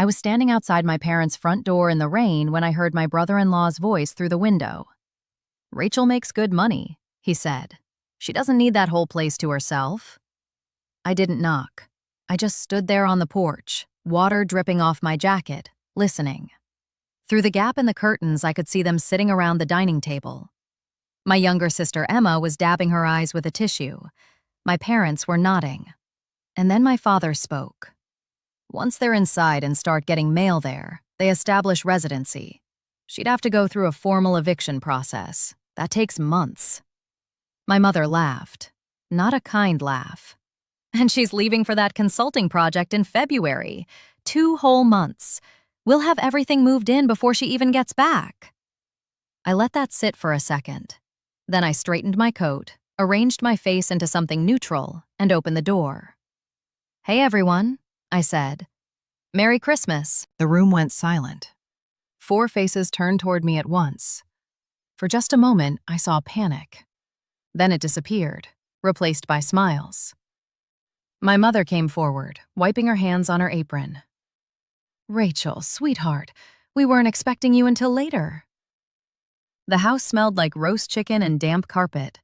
I was standing outside my parents' front door in the rain when I heard my brother-in-law's voice through the window. "Rachel makes good money," he said. "She doesn't need that whole place to herself." I didn't knock. I just stood there on the porch, water dripping off my jacket, listening. Through the gap in the curtains, I could see them sitting around the dining table. My younger sister Emma was dabbing her eyes with a tissue. My parents were nodding. And then my father spoke. "Once they're inside and start getting mail there, they establish residency. She'd have to go through a formal eviction process. That takes months." My mother laughed. Not a kind laugh. "And she's leaving for that consulting project in February. 2 whole months. We'll have everything moved in before she even gets back." I let that sit for a second. Then I straightened my coat, arranged my face into something neutral, and opened the door. "Hey, everyone," I said. "Merry Christmas." The room went silent. 4 faces turned toward me at once. For just a moment, I saw panic. Then it disappeared, replaced by smiles. My mother came forward, wiping her hands on her apron. "Rachel, sweetheart, we weren't expecting you until later." The house smelled like roast chicken and damp carpet.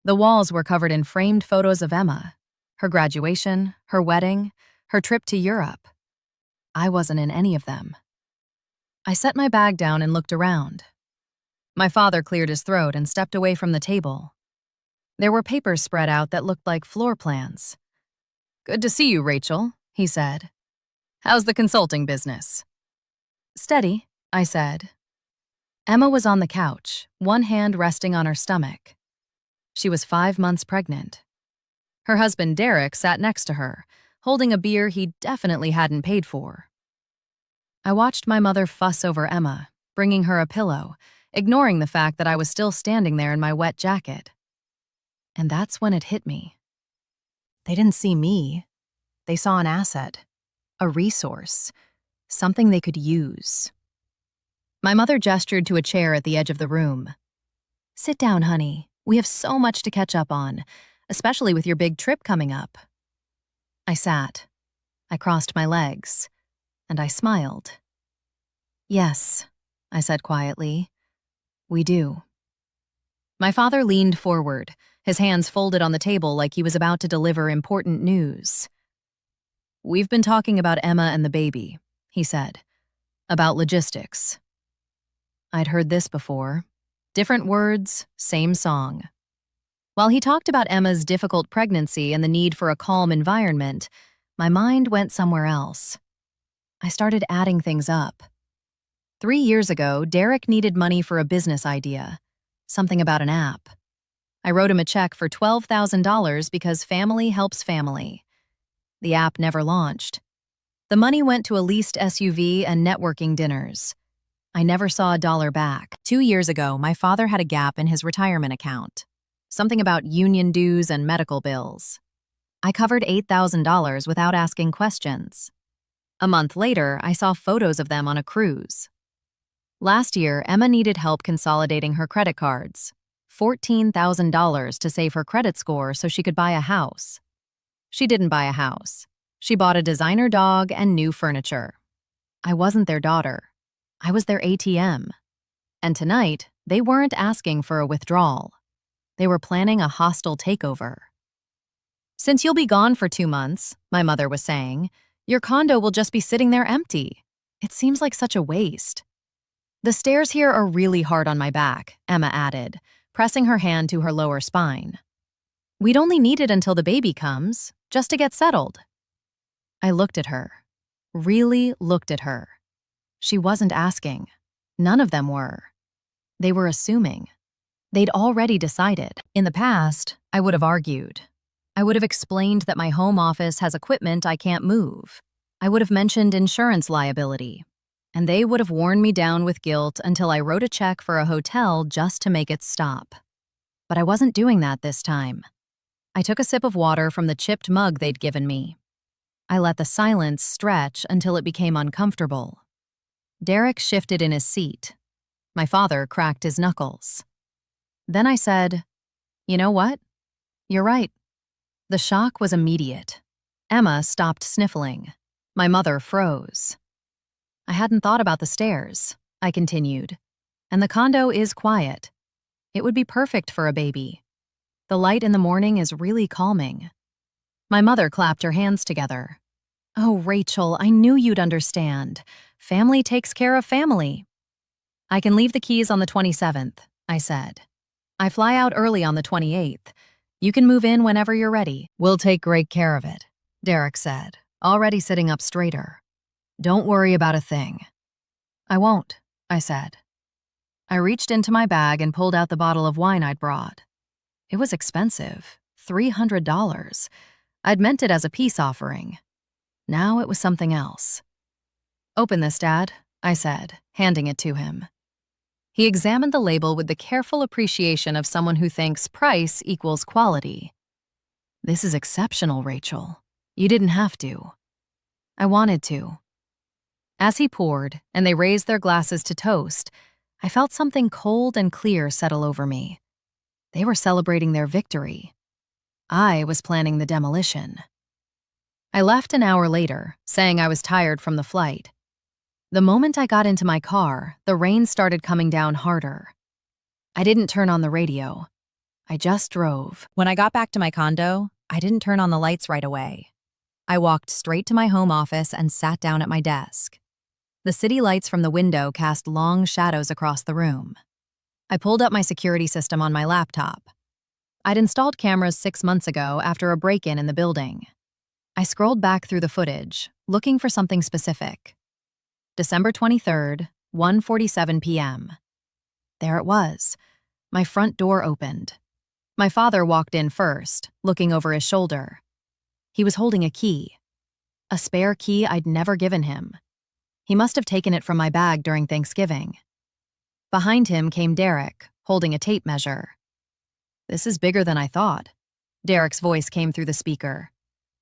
The walls were covered in framed photos of Emma, her graduation, her wedding, her trip to Europe. I wasn't in any of them. I set my bag down and looked around. My father cleared his throat and stepped away from the table. There were papers spread out that looked like floor plans. "Good to see you, Rachel," he said. "How's the consulting business?" "Steady," I said. Emma was on the couch, one hand resting on her stomach. She was 5 months pregnant. Her husband Derek sat next to her, holding a beer he definitely hadn't paid for. I watched my mother fuss over Emma, bringing her a pillow, ignoring the fact that I was still standing there in my wet jacket. And that's when it hit me. They didn't see me. They saw an asset, a resource, something they could use. My mother gestured to a chair at the edge of the room. "Sit down, honey. We have so much to catch up on, especially with your big trip coming up." I sat. I crossed my legs, and I smiled. "Yes," I said quietly, "we do." My father leaned forward, his hands folded on the table like he was about to deliver important news. "We've been talking about Emma and the baby," he said. "About logistics." I'd heard this before. Different words, same song. While he talked about Emma's difficult pregnancy and the need for a calm environment, my mind went somewhere else. I started adding things up. 3 years ago, Derek needed money for a business idea, something about an app. I wrote him a check for $12,000 because family helps family. The app never launched. The money went to a leased SUV and networking dinners. I never saw a dollar back. 2 years ago, my father had a gap in his retirement account. Something about union dues and medical bills. I covered $8,000 without asking questions. A month later, I saw photos of them on a cruise. Last year, Emma needed help consolidating her credit cards. $14,000 to save her credit score so she could buy a house. She didn't buy a house. She bought a designer dog and new furniture. I wasn't their daughter. I was their ATM. And tonight, they weren't asking for a withdrawal. They were planning a hostile takeover. "Since you'll be gone for 2 months," my mother was saying, "your condo will just be sitting there empty. It seems like such a waste." "The stairs here are really hard on my back," Emma added, pressing her hand to her lower spine. "We'd only need it until the baby comes, just to get settled." I looked at her. Really looked at her. She wasn't asking. None of them were. They were assuming. They'd already decided. In the past, I would have argued. I would have explained that my home office has equipment I can't move. I would have mentioned insurance liability. And they would have worn me down with guilt until I wrote a check for a hotel just to make it stop. But I wasn't doing that this time. I took a sip of water from the chipped mug they'd given me. I let the silence stretch until it became uncomfortable. Derek shifted in his seat. My father cracked his knuckles. Then I said, "You know what? You're right." The shock was immediate. Emma stopped sniffling. My mother froze. I hadn't thought about the stairs, I continued. And the condo is quiet. It would be perfect for a baby. The light in the morning is really calming. My mother clapped her hands together. Oh, Rachel, I knew you'd understand. Family takes care of family. I can leave the keys on the 27th, I said. I fly out early on the 28th. You can move in whenever you're ready. We'll take great care of it, Derek said, already sitting up straighter. Don't worry about a thing. I won't, I said. I reached into my bag and pulled out the bottle of wine I'd brought. It was expensive, $300. I'd meant it as a peace offering. Now it was something else. Open this, Dad, I said, handing it to him. He examined the label with the careful appreciation of someone who thinks price equals quality. This is exceptional, Rachel. You didn't have to. I wanted to. As he poured, and they raised their glasses to toast, I felt something cold and clear settle over me. They were celebrating their victory. I was planning the demolition. I left an hour later, saying I was tired from the flight. The moment I got into my car, the rain started coming down harder. I didn't turn on the radio. I just drove. When I got back to my condo, I didn't turn on the lights right away. I walked straight to my home office and sat down at my desk. The city lights from the window cast long shadows across the room. I pulled up my security system on my laptop. I'd installed cameras 6 months ago after a break-in in the building. I scrolled back through the footage, looking for something specific. December 23rd, 1:47 p.m. There it was. My front door opened. My father walked in first, looking over his shoulder. He was holding a key. A spare key I'd never given him. He must have taken it from my bag during Thanksgiving. Behind him came Derek, holding a tape measure. This is bigger than I thought. Derek's voice came through the speaker.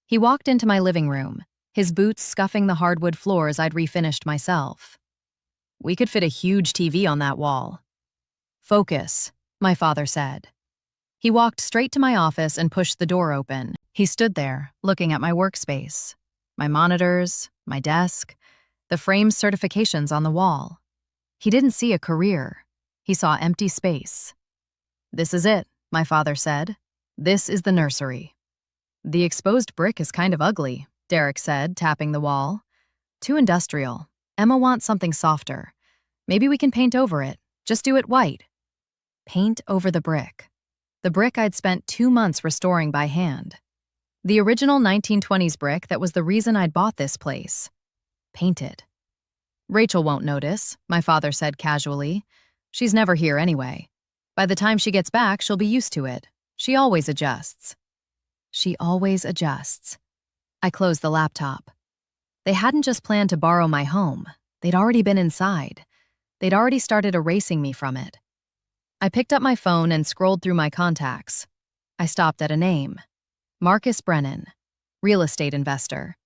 He walked into my living room, his boots scuffing the hardwood floors I'd refinished myself. We could fit a huge TV on that wall. Focus, my father said. He walked straight to my office and pushed the door open. He stood there, looking at my workspace, my monitors, my desk, the framed certifications on the wall. He didn't see a career. He saw empty space. This is it, my father said. This is the nursery. The exposed brick is kind of ugly, Derek said, tapping the wall. Too industrial. Emma wants something softer. Maybe we can paint over it. Just do it white. Paint over the brick. The brick I'd spent 2 months restoring by hand. The original 1920s brick that was the reason I'd bought this place. Painted. Rachel won't notice, my father said casually. She's never here anyway. By the time she gets back, she'll be used to it. She always adjusts. She always adjusts. I closed the laptop. They hadn't just planned to borrow my home. They'd already been inside. They'd already started erasing me from it. I picked up my phone and scrolled through my contacts. I stopped at a name. Marcus Brennan, real estate investor.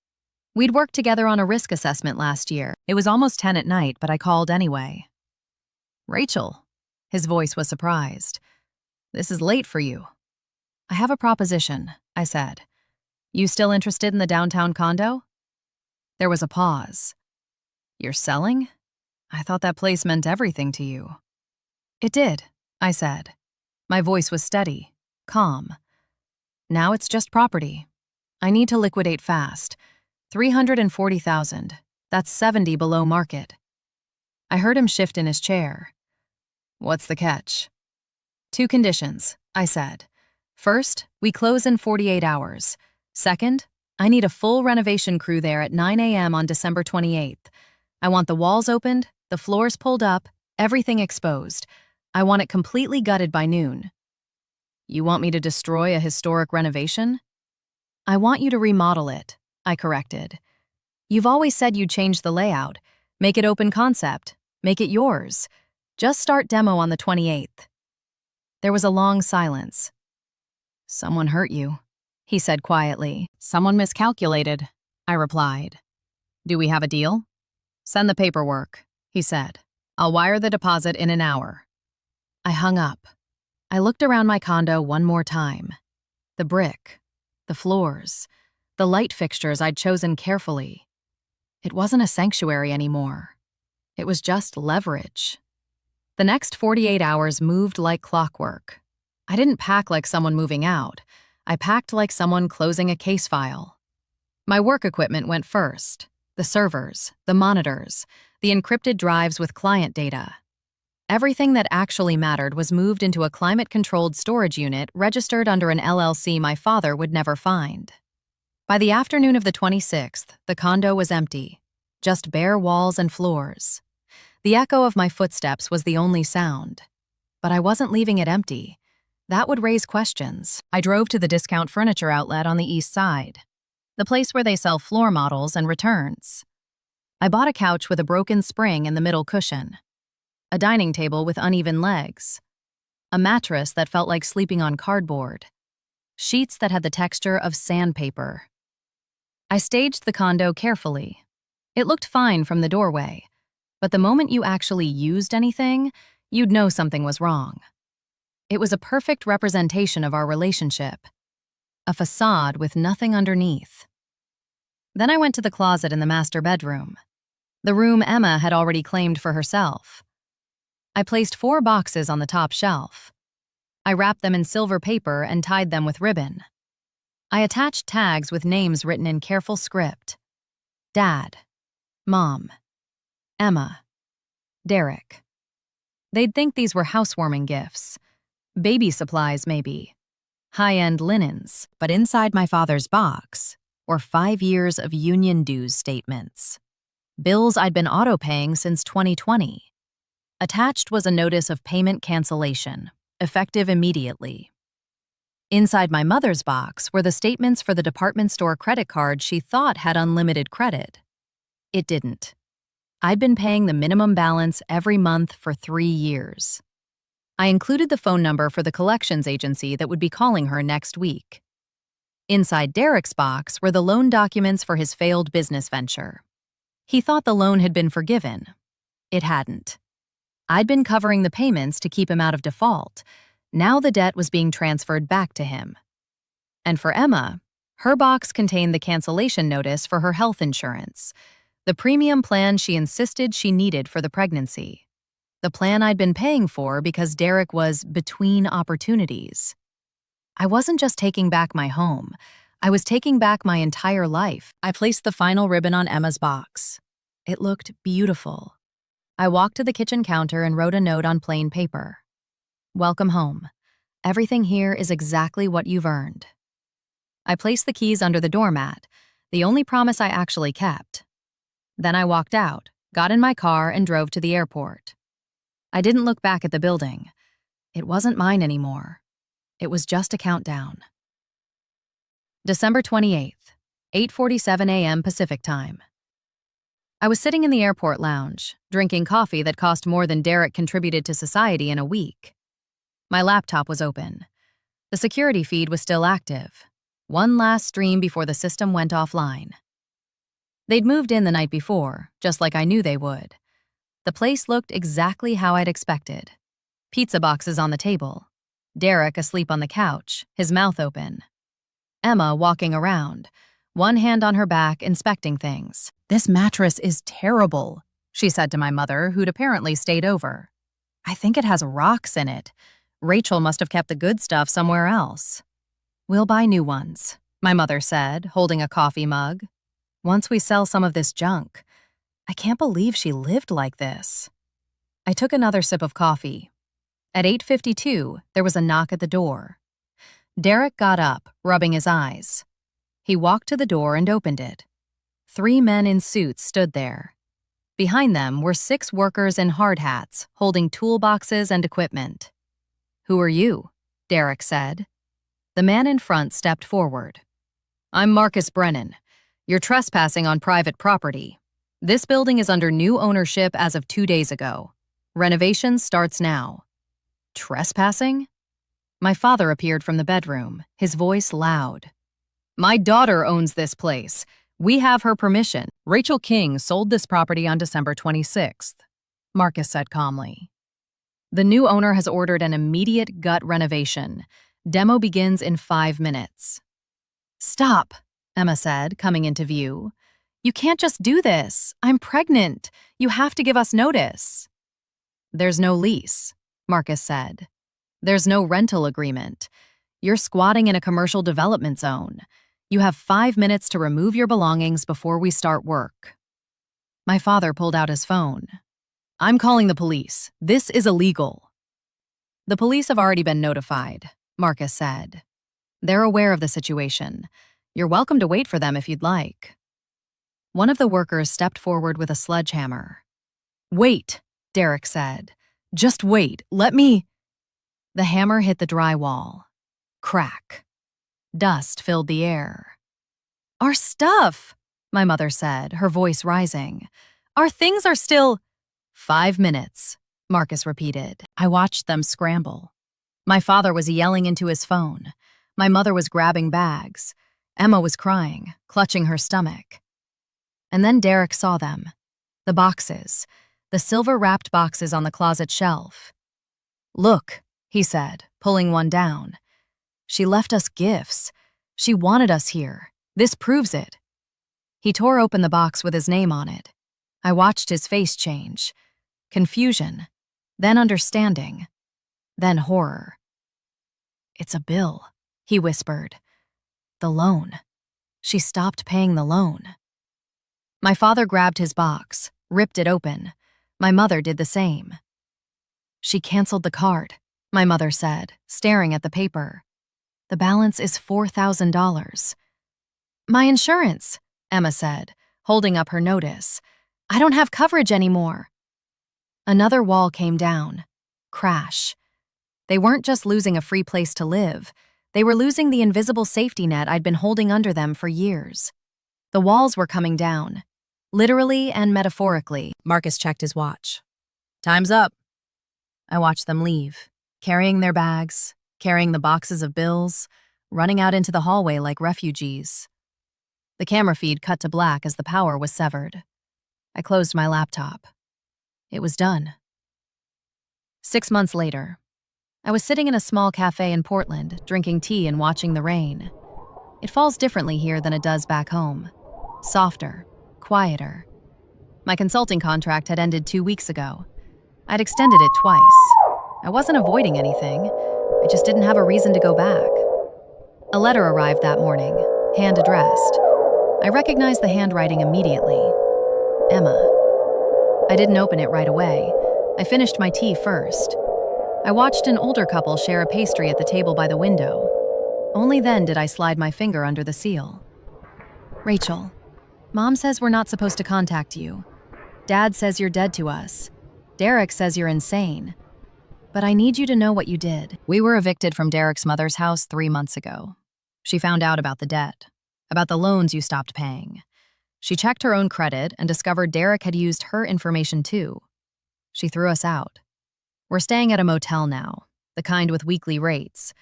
We'd worked together on a risk assessment last year. It was almost 10 at night, but I called anyway. Rachel. His voice was surprised. This is late for you. I have a proposition, I said. You still interested in the downtown condo? There was a pause. You're selling? I thought that place meant everything to you. It did, I said. My voice was steady, calm. Now it's just property. I need to liquidate fast. $340,000. That's 70 below market. I heard him shift in his chair. What's the catch? 2 conditions, I said. First, we close in 48 hours. Second, I need a full renovation crew there at 9 a.m. on December 28th. I want the walls opened, the floors pulled up, everything exposed. I want it completely gutted by noon. You want me to destroy a historic renovation? I want you to remodel it, I corrected. You've always said you'd change the layout, make it open concept, make it yours. Just start demo on the 28th. There was a long silence. Someone hurt you, he said quietly. Someone miscalculated, I replied. Do we have a deal? Send the paperwork, he said. I'll wire the deposit in an hour. I hung up. I looked around my condo one more time. The brick, the floors, the light fixtures I'd chosen carefully. It wasn't a sanctuary anymore. It was just leverage. The next 48 hours moved like clockwork. I didn't pack like someone moving out. I packed like someone closing a case file. My work equipment went first. The servers, the monitors, the encrypted drives with client data. Everything that actually mattered was moved into a climate-controlled storage unit registered under an LLC my father would never find. By the afternoon of the 26th, the condo was empty, just bare walls and floors. The echo of my footsteps was the only sound. But I wasn't leaving it empty. That would raise questions. I drove to the discount furniture outlet on the east side, the place where they sell floor models and returns. I bought a couch with a broken spring in the middle cushion, a dining table with uneven legs, a mattress that felt like sleeping on cardboard, sheets that had the texture of sandpaper. I staged the condo carefully. It looked fine from the doorway, but the moment you actually used anything, you'd know something was wrong. It was a perfect representation of our relationship, a facade with nothing underneath. Then I went to the closet in the master bedroom, the room Emma had already claimed for herself. I placed 4 boxes on the top shelf. I wrapped them in silver paper and tied them with ribbon. I attached tags with names written in careful script. Dad, Mom, Emma, Derek. They'd think these were housewarming gifts. Baby supplies, maybe. High-end linens. But inside my father's box were 5 years of union dues statements. Bills I'd been auto-paying since 2020. Attached was a notice of payment cancellation, effective immediately. Inside my mother's box were the statements for the department store credit card she thought had unlimited credit. It didn't. I'd been paying the minimum balance every month for 3 years. I included the phone number for the collections agency that would be calling her next week. Inside Derek's box were the loan documents for his failed business venture. He thought the loan had been forgiven. It hadn't. I'd been covering the payments to keep him out of default. Now the debt was being transferred back to him. And for Emma, her box contained the cancellation notice for her health insurance, the premium plan she insisted she needed for the pregnancy. The plan I'd been paying for because Derek was between opportunities. I wasn't just taking back my home. I was taking back my entire life. I placed the final ribbon on Emma's box. It looked beautiful. I walked to the kitchen counter and wrote a note on plain paper. Welcome home. Everything here is exactly what you've earned. I placed the keys under the doormat, the only promise I actually kept. Then I walked out, got in my car, and drove to the airport. I didn't look back at the building. It wasn't mine anymore. It was just a countdown. December 28th, 8:47 a.m. Pacific Time. I was sitting in the airport lounge, drinking coffee that cost more than Derek contributed to society in a week. My laptop was open. The security feed was still active. One last stream before the system went offline. They'd moved in the night before, just like I knew they would. The place looked exactly how I'd expected. Pizza boxes on the table. Derek asleep on the couch, his mouth open. Emma walking around, one hand on her back, inspecting things. "This mattress is terrible," she said to my mother, who'd apparently stayed over. "I think it has rocks in it. Rachel must have kept the good stuff somewhere else." "We'll buy new ones," my mother said, holding a coffee mug. "Once we sell some of this junk." I can't believe she lived like this. I took another sip of coffee. At 8:52, there was a knock at the door. Derek got up, rubbing his eyes. He walked to the door and opened it. 3 men in suits stood there. Behind them were 6 workers in hard hats, holding toolboxes and equipment. "Who are you?" Derek said. The man in front stepped forward. "I'm Marcus Brennan. You're trespassing on private property. This building is under new ownership as of 2 days ago. Renovation starts now." "Trespassing?" My father appeared from the bedroom, his voice loud. "My daughter owns this place. We have her permission." "Rachel King sold this property on December 26th, Marcus said calmly. "The new owner has ordered an immediate gut renovation. Demo begins in 5 minutes. "Stop," Emma said, coming into view. "You can't just do this. I'm pregnant. You have to give us notice." "There's no lease," Marcus said. "There's no rental agreement. You're squatting in a commercial development zone. You have 5 minutes to remove your belongings before we start work." My father pulled out his phone. "I'm calling the police. This is illegal." "The police have already been notified," Marcus said. "They're aware of the situation. You're welcome to wait for them if you'd like." One of the workers stepped forward with a sledgehammer. "Wait," Derek said. "Just wait. Let me—" The hammer hit the drywall. Crack. Dust filled the air. "Our stuff," my mother said, her voice rising. "Our things are still—" "5 minutes," Marcus repeated. I watched them scramble. My father was yelling into his phone. My mother was grabbing bags. Emma was crying, clutching her stomach. And then Derek saw them. The boxes. The silver-wrapped boxes on the closet shelf. "Look," he said, pulling one down. "She left us gifts. She wanted us here. This proves it." He tore open the box with his name on it. I watched his face change. Confusion. Then understanding. Then horror. "It's a bill," he whispered. "The loan. She stopped paying the loan." My father grabbed his box, ripped it open. My mother did the same. "She canceled the card," my mother said, staring at the paper. "The balance is $4,000. "My insurance," Emma said, holding up her notice. "I don't have coverage anymore." Another wall came down. Crash. They weren't just losing a free place to live. They were losing the invisible safety net I'd been holding under them for years. The walls were coming down. Literally and metaphorically. Marcus checked his watch. "Time's up." I watched them leave, carrying their bags, carrying the boxes of bills, running out into the hallway like refugees. The camera feed cut to black as the power was severed. I closed my laptop. It was done. 6 months later, I was sitting in a small cafe in Portland, drinking tea and watching the rain. It falls differently here than it does back home. Softer, quieter. My consulting contract had ended 2 weeks ago. I'd extended it twice. I wasn't avoiding anything. I just didn't have a reason to go back. A letter arrived that morning, hand-addressed. I recognized the handwriting immediately. Emma. I didn't open it right away. I finished my tea first. I watched an older couple share a pastry at the table by the window. Only then did I slide my finger under the seal. "Rachel, Mom says we're not supposed to contact you. Dad says you're dead to us. Derek says you're insane. But I need you to know what you did." We were evicted from Derek's mother's house 3 months ago. She found out about the debt, about the loans you stopped paying. She checked her own credit and discovered Derek had used her information too. She threw us out. We're staying at a motel now, the kind with weekly rates.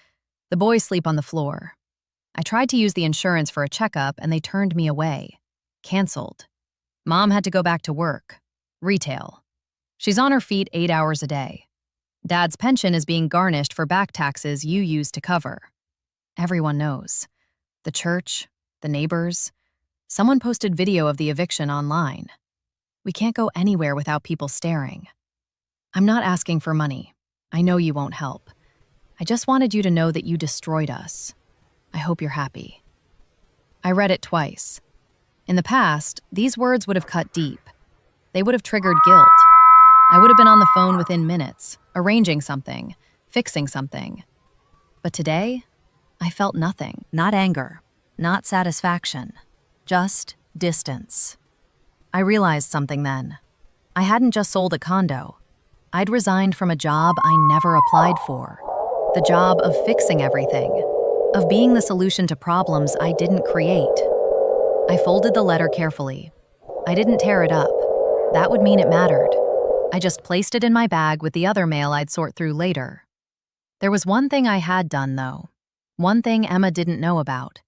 The boys sleep on the floor. I tried to use the insurance for a checkup and they turned me away. Canceled. Mom had to go back to work. Retail. She's on her feet 8 hours a day. Dad's pension is being garnished for back taxes you used to cover. Everyone knows. The church, the neighbors. Someone posted video of the eviction online. We can't go anywhere without people staring. I'm not asking for money. I know you won't help. I just wanted you to know that you destroyed us. I hope you're happy. I read it twice. In the past, these words would have cut deep. They would have triggered guilt. I would have been on the phone within minutes, arranging something, fixing something. But today, I felt nothing. Not anger, not satisfaction, just distance. I realized something then. I hadn't just sold a condo. I'd resigned from a job I never applied for. The job of fixing everything, of being the solution to problems I didn't create. I folded the letter carefully. I didn't tear it up. That would mean it mattered. I just placed it in my bag with the other mail I'd sort through later. There was one thing I had done, though. One thing Emma didn't know about.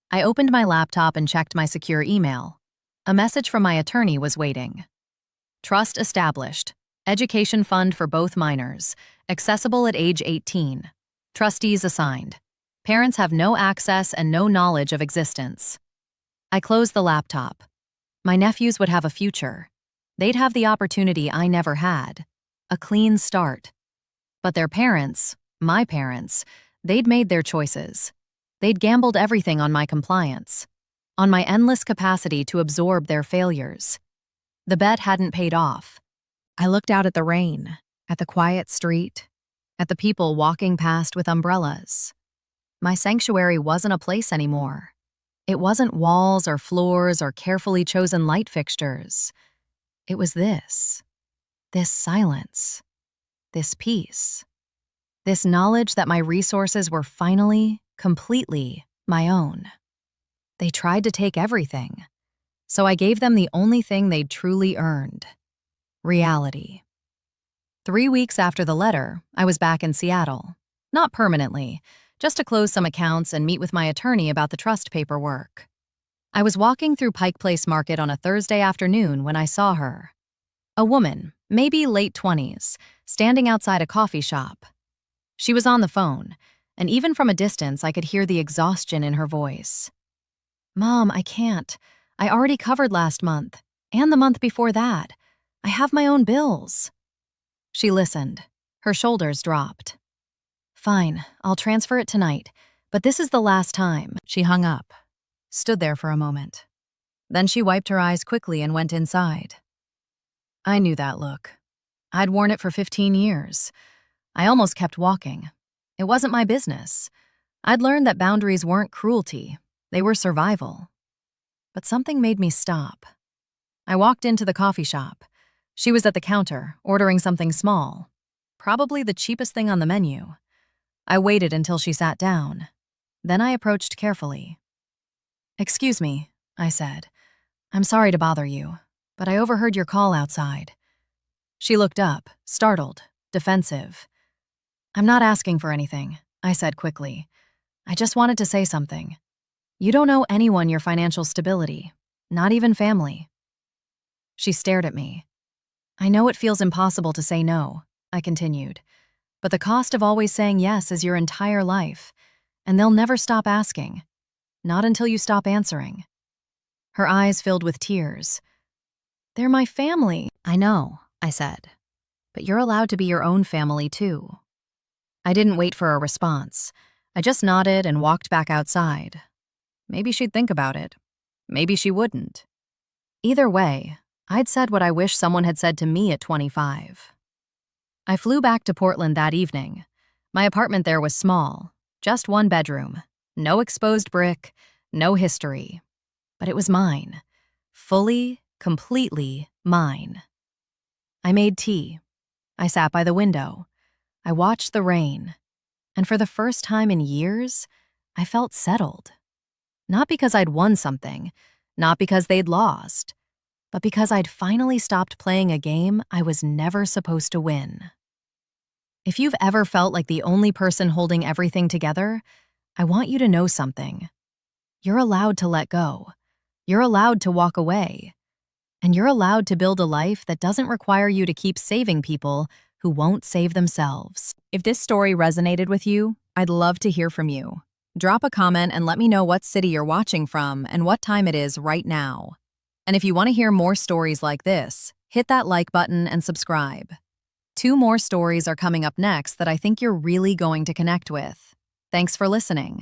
I opened my laptop and checked my secure email. A message from my attorney was waiting. Trust established. Education fund for both minors. Accessible at age 18. Trustees assigned. Parents have no access and no knowledge of existence. I closed the laptop. My nephews would have a future. They'd have the opportunity I never had, a clean start. But their parents, my parents, they'd made their choices. They'd gambled everything on my compliance, on my endless capacity to absorb their failures. The bet hadn't paid off. I looked out at the rain, at the quiet street, at the people walking past with umbrellas. My sanctuary wasn't a place anymore. It wasn't walls or floors or carefully chosen light fixtures. It was this silence, this peace, this knowledge that my resources were finally, completely my own. They tried to take everything, so I gave them the only thing they'd truly earned: reality. 3 weeks after the letter, I was back in Seattle. Not permanently, just to close some accounts and meet with my attorney about the trust paperwork. I was walking through Pike Place Market on a Thursday afternoon when I saw her. A woman, maybe late 20s, standing outside a coffee shop. She was on the phone, and even from a distance I could hear the exhaustion in her voice. "Mom, I can't. I already covered last month, and the month before that. I have my own bills." She listened. Her shoulders dropped. "Fine, I'll transfer it tonight, but this is the last time." She hung up, stood there for a moment. Then she wiped her eyes quickly and went inside. I knew that look. I'd worn it for 15 years. I almost kept walking. It wasn't my business. I'd learned that boundaries weren't cruelty, they were survival. But something made me stop. I walked into the coffee shop. She was at the counter, ordering something small, probably the cheapest thing on the menu. I waited until she sat down. Then I approached carefully. "Excuse me," I said. "I'm sorry to bother you, but I overheard your call outside." She looked up, startled, defensive. "I'm not asking for anything," I said quickly. "I just wanted to say something. You don't owe anyone your financial stability, not even family." She stared at me. "I know it feels impossible to say no," I continued, "but the cost of always saying yes is your entire life, and they'll never stop asking. Not until you stop answering." Her eyes filled with tears. "They're my family." "I know," I said, "but you're allowed to be your own family too." I didn't wait for a response. I just nodded and walked back outside. Maybe she'd think about it. Maybe she wouldn't. Either way, I'd said what I wish someone had said to me at 25. I flew back to Portland that evening. My apartment there was small, just one bedroom, no exposed brick, no history. But it was mine. Fully, completely mine. I made tea. I sat by the window. I watched the rain. And for the first time in years, I felt settled. Not because I'd won something, not because they'd lost, but because I'd finally stopped playing a game I was never supposed to win. If you've ever felt like the only person holding everything together, I want you to know something. You're allowed to let go. You're allowed to walk away. And you're allowed to build a life that doesn't require you to keep saving people who won't save themselves. If this story resonated with you, I'd love to hear from you. Drop a comment and let me know what city you're watching from and what time it is right now. And if you want to hear more stories like this, hit that like button and subscribe. 2 more stories are coming up next that I think you're really going to connect with. Thanks for listening.